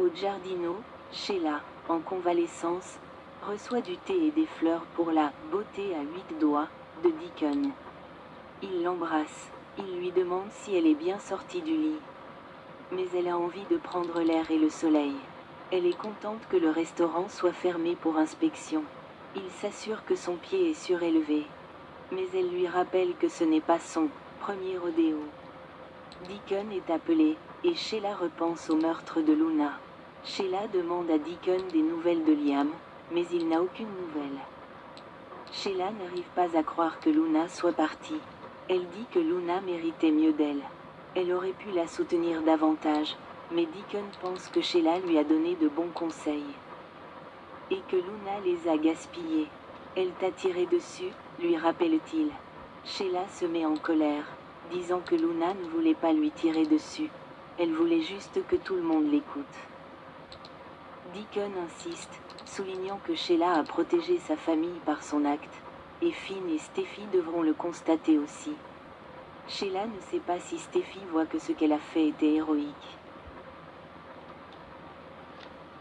Au Giardino, Sheila, en convalescence, reçoit du thé et des fleurs pour la « beauté à 8 doigts » de Deacon. Il l'embrasse, il lui demande si elle est bien sortie du lit. Mais elle a envie de prendre l'air et le soleil. Elle est contente que le restaurant soit fermé pour inspection. Il s'assure que son pied est surélevé. Mais elle lui rappelle que ce n'est pas son premier rodéo. Deacon est appelé, et Sheila repense au meurtre de Luna. Sheila demande à Deacon des nouvelles de Liam, mais il n'a aucune nouvelle. Sheila n'arrive pas à croire que Luna soit partie. Elle dit que Luna méritait mieux d'elle. Elle aurait pu la soutenir davantage, mais Deacon pense que Sheila lui a donné de bons conseils. Et que Luna les a gaspillés. Elle t'a tiré dessus, lui rappelle-t-il. Sheila se met en colère, disant que Luna ne voulait pas lui tirer dessus. Elle voulait juste que tout le monde l'écoute. Deacon insiste, soulignant que Sheila a protégé sa famille par son acte, et Finn et Steffi devront le constater aussi. Sheila ne sait pas si Steffi voit que ce qu'elle a fait était héroïque.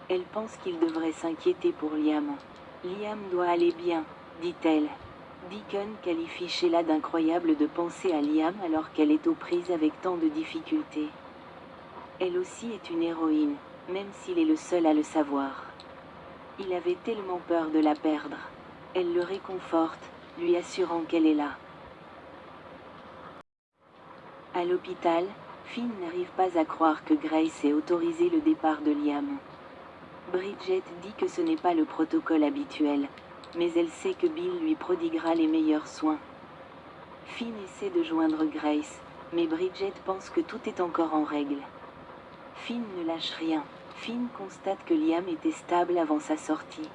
Elle pense qu'il devrait s'inquiéter pour Liam. Liam doit aller bien, dit-elle. Deacon qualifie Sheila d'incroyable de penser à Liam alors qu'elle est aux prises avec tant de difficultés. Elle aussi est une héroïne, même s'il est le seul à le savoir. Il avait tellement peur de la perdre. Elle le réconforte, lui assurant qu'elle est là. À l'hôpital, Finn n'arrive pas à croire que Grace ait autorisé le départ de Liam. Bridget dit que ce n'est pas le protocole habituel, mais elle sait que Bill lui prodiguera les meilleurs soins. Finn essaie de joindre Grace, mais Bridget pense que tout est encore en règle. Finn ne lâche rien. Finn constate que Liam était stable avant sa sortie.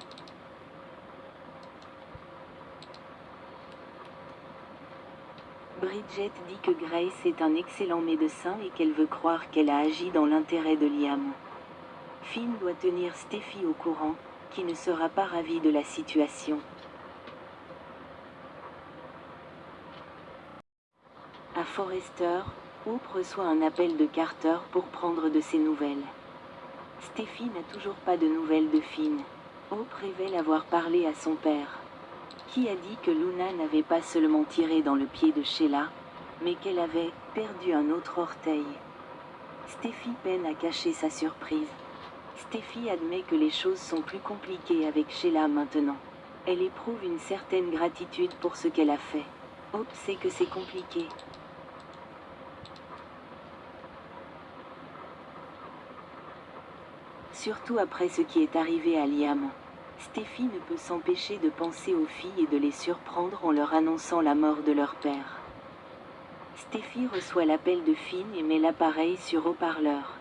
Bridget dit que Grace est un excellent médecin et qu'elle veut croire qu'elle a agi dans l'intérêt de Liam. Finn doit tenir Steffi au courant, qui ne sera pas ravie de la situation. À Forrester, Hope reçoit un appel de Carter pour prendre de ses nouvelles. Steffi n'a toujours pas de nouvelles de Finn. Hope révèle avoir parlé à son père, qui a dit que Luna n'avait pas seulement tiré dans le pied de Sheila, mais qu'elle avait perdu un autre orteil. Steffi peine à cacher sa surprise. Steffi admet que les choses sont plus compliquées avec Sheila maintenant. Elle éprouve une certaine gratitude pour ce qu'elle a fait. Hope sait que c'est compliqué. Surtout après ce qui est arrivé à Liam. Steffi ne peut s'empêcher de penser aux filles et de les surprendre en leur annonçant la mort de leur père. Steffi reçoit l'appel de Finn et met l'appareil sur haut-parleur.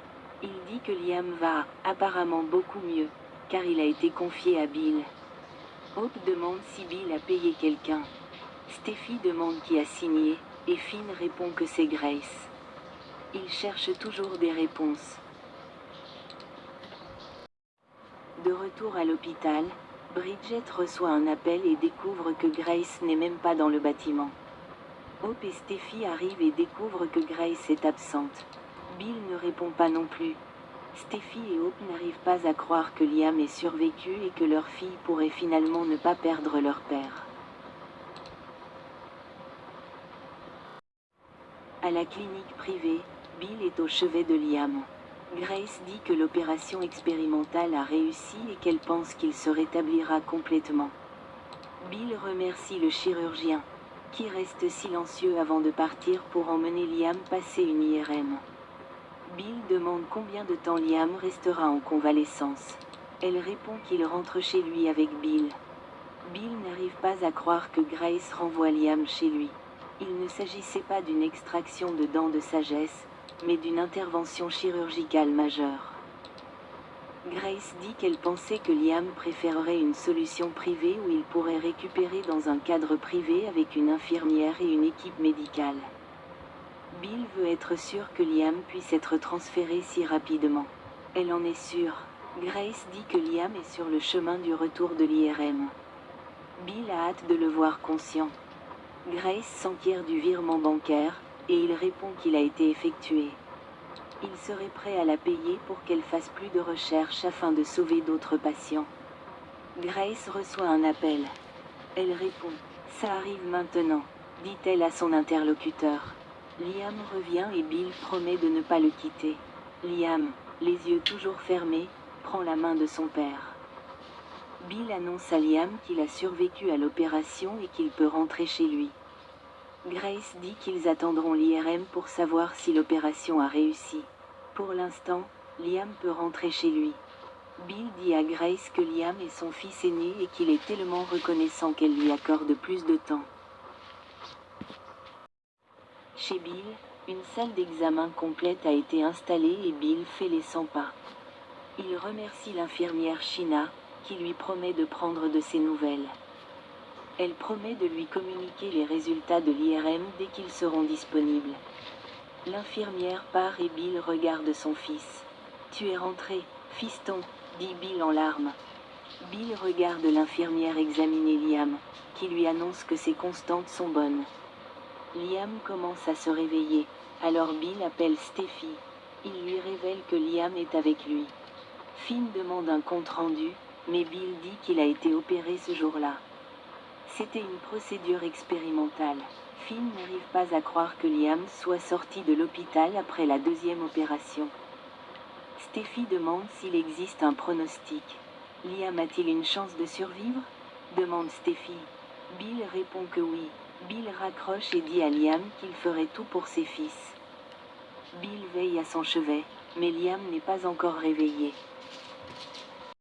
Il dit que Liam va, apparemment beaucoup mieux, car il a été confié à Bill. Hope demande si Bill a payé quelqu'un. Steffi demande qui a signé, et Finn répond que c'est Grace. Il cherche toujours des réponses. De retour à l'hôpital, Bridget reçoit un appel et découvre que Grace n'est même pas dans le bâtiment. Hope et Steffi arrivent et découvrent que Grace est absente. Bill ne répond pas non plus. Steffi et Hope n'arrivent pas à croire que Liam ait survécu et que leur fille pourrait finalement ne pas perdre leur père. À la clinique privée, Bill est au chevet de Liam. Grace dit que l'opération expérimentale a réussi et qu'elle pense qu'il se rétablira complètement. Bill remercie le chirurgien, qui reste silencieux avant de partir pour emmener Liam passer une IRM. Bill demande combien de temps Liam restera en convalescence. Elle répond qu'il rentre chez lui avec Bill. Bill n'arrive pas à croire que Grace renvoie Liam chez lui. Il ne s'agissait pas d'une extraction de dents de sagesse, mais d'une intervention chirurgicale majeure. Grace dit qu'elle pensait que Liam préférerait une solution privée où il pourrait récupérer dans un cadre privé avec une infirmière et une équipe médicale. Bill veut être sûr que Liam puisse être transféré si rapidement. Elle en est sûre. Grace dit que Liam est sur le chemin du retour de l'IRM. Bill a hâte de le voir conscient. Grace s'enquiert du virement bancaire, et il répond qu'il a été effectué. Il serait prêt à la payer pour qu'elle fasse plus de recherches afin de sauver d'autres patients. Grace reçoit un appel. Elle répond. Ça arrive maintenant, dit-elle à son interlocuteur. Liam revient et Bill promet de ne pas le quitter. Liam, les yeux toujours fermés, prend la main de son père. Bill annonce à Liam qu'il a survécu à l'opération et qu'il peut rentrer chez lui. Grace dit qu'ils attendront l'IRM pour savoir si l'opération a réussi. Pour l'instant, Liam peut rentrer chez lui. Bill dit à Grace que Liam est son fils aîné et qu'il est tellement reconnaissant qu'elle lui accorde plus de temps. Chez Bill, une salle d'examen complète a été installée et Bill fait les 100 pas. Il remercie l'infirmière Sheena, qui lui promet de prendre de ses nouvelles. Elle promet de lui communiquer les résultats de l'IRM dès qu'ils seront disponibles. L'infirmière part et Bill regarde son fils. « Tu es rentré, fiston », dit Bill en larmes. Bill regarde l'infirmière examiner Liam, qui lui annonce que ses constantes sont bonnes. Liam commence à se réveiller, alors Bill appelle Steffi. Il lui révèle que Liam est avec lui. Finn demande un compte-rendu, mais Bill dit qu'il a été opéré ce jour-là. C'était une procédure expérimentale. Finn n'arrive pas à croire que Liam soit sorti de l'hôpital après la deuxième opération. Steffi demande s'il existe un pronostic. Liam a-t-il une chance de survivre? Demande Steffi. Bill répond que oui. Bill raccroche et dit à Liam qu'il ferait tout pour ses fils. Bill veille à son chevet, mais Liam n'est pas encore réveillé.